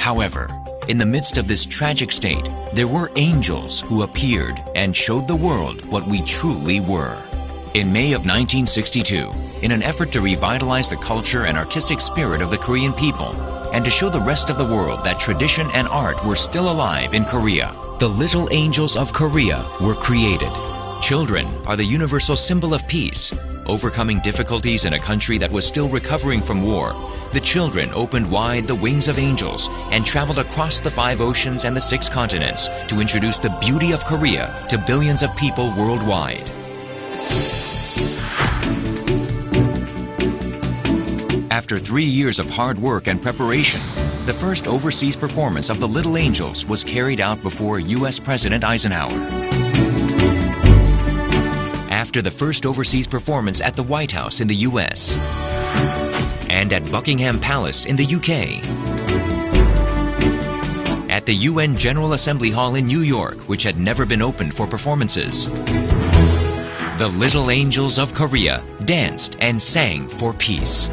However, in the midst of this tragic state, there were angels who appeared and showed the world what we truly were. In May of 1962, in an effort to revitalize the culture and artistic spirit of the Korean people, and to show the rest of the world that tradition and art were still alive in Korea, the Little Angels of Korea were created. Children are the universal symbol of peace. Overcoming difficulties in a country that was still recovering from war, the children opened wide the wings of angels and traveled across the 5 oceans and the 6 continents to introduce the beauty of Korea to billions of people worldwide. After 3 years of hard work and preparation, the first overseas performance of the Little Angels was carried out before U.S. President Eisenhower. After the first overseas performance at the White House in the U.S. and at Buckingham Palace in the U.K., at the UN General Assembly Hall in New York, which had never been opened for performances, the Little Angels of Korea danced and sang for peace.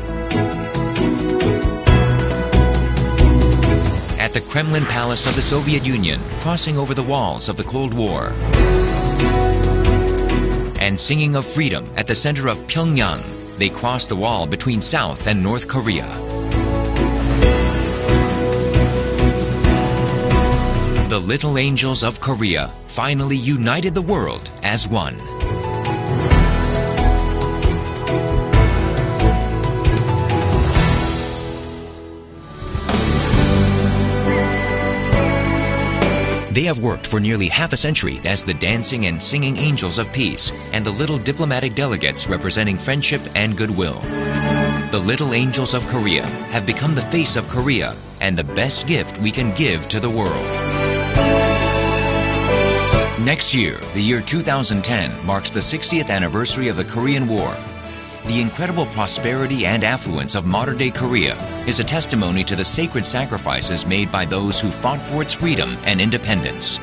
At the Kremlin Palace of the Soviet Union, crossing over the walls of the Cold War, and singing of freedom at the center of Pyongyang, they crossed the wall between South and North Korea. The Little Angels of Korea finally united the world as one. They have worked for nearly half a century as the dancing and singing angels of peace and the little diplomatic delegates representing friendship and goodwill. The Little Angels of Korea have become the face of Korea and the best gift we can give to the world. Next year, the year 2010, marks the 60th anniversary of the Korean War. The incredible prosperity and affluence of modern-day Korea is a testimony to the sacred sacrifices made by those who fought for its freedom and independence.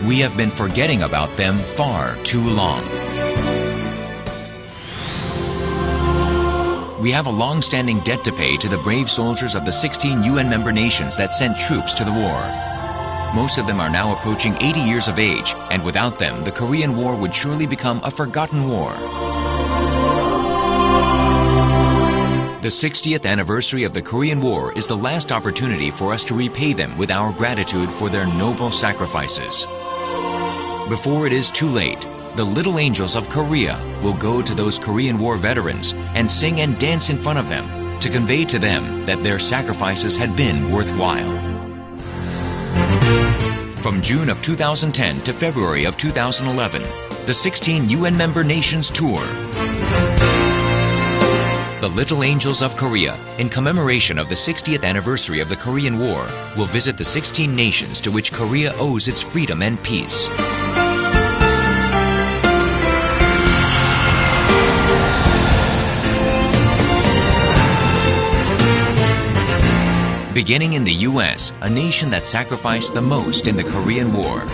We have been forgetting about them far too long. We have a long-standing debt to pay to the brave soldiers of the 16 UN member nations that sent troops to the war. Most of them are now approaching 80 years of age, and without them, the Korean War would surely become a forgotten war. The 60th anniversary of the Korean War is the last opportunity for us to repay them with our gratitude for their noble sacrifices. Before it is too late, the Little Angels of Korea will go to those Korean War veterans and sing and dance in front of them to convey to them that their sacrifices had been worthwhile. From June of 2010 to February of 2011, the 16 UN member nations tour. The Little Angels of Korea, in commemoration of the 60th anniversary of the Korean War, will visit the 16 nations to which Korea owes its freedom and peace. Beginning in the U.S., a nation that sacrificed the most in the Korean War.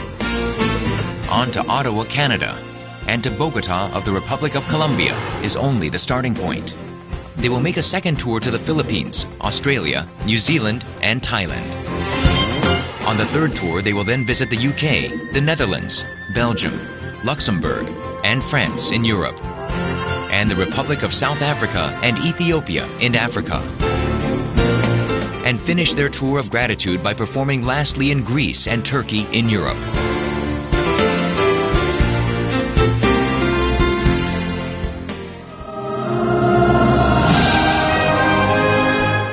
On to Ottawa, Canada, and to Bogota of the Republic of Colombia is only the starting point. They will make a second tour to the Philippines, Australia, New Zealand, and Thailand. On the third tour, they will then visit the UK, the Netherlands, Belgium, Luxembourg, and France in Europe, and the Republic of South Africa and Ethiopia in Africa. And finish their tour of gratitude by performing lastly in Greece and Turkey in Europe.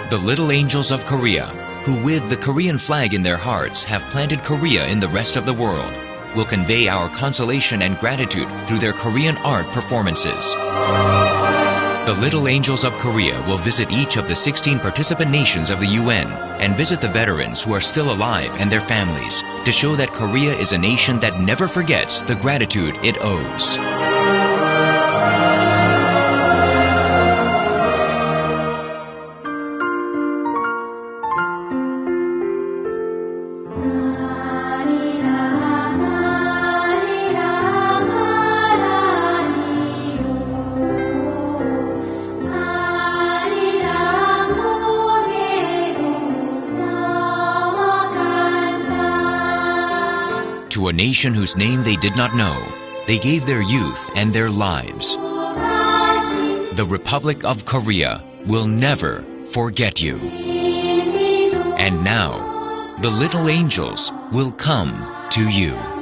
The Little Angels of Korea, who with the Korean flag in their hearts have planted Korea in the rest of the world, will convey our consolation and gratitude through their Korean art performances. The Little Angels of Korea will visit each of the 16 participant nations of the UN and visit the veterans who are still alive and their families to show that Korea is a nation that never forgets the gratitude it owes. To a nation whose name they did not know, they gave their youth and their lives. The Republic of Korea will never forget you. And now, the little angels will come to you.